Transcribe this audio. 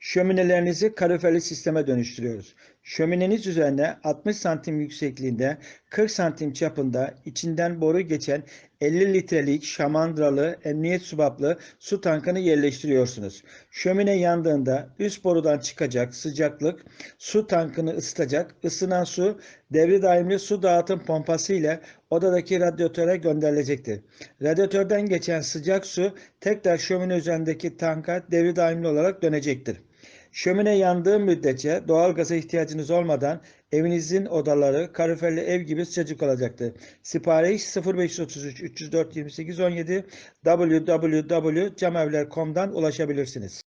Şöminelerinizi kaloriferi sisteme dönüştürüyoruz. Şömineniz üzerine 60 santim yüksekliğinde, 40 santim çapında içinden boru geçen 50 litrelik şamandıralı, emniyet subaplı su tankını yerleştiriyorsunuz. Şömine yandığında üst borudan çıkacak sıcaklık su tankını ısıtacak. Isınan su devre daimli su dağıtım pompası ile odadaki radyatöre gönderilecektir. Radyatörden geçen sıcak su tekrar şömine üzerindeki tanka devre daimli olarak dönecektir. Şömine yandığı müddetçe doğalgaza ihtiyacınız olmadan evinizin odaları kaloriferli ev gibi sıcacık olacaktır. Sipariş 0533 304 28 17 www.camevler.com'dan ulaşabilirsiniz.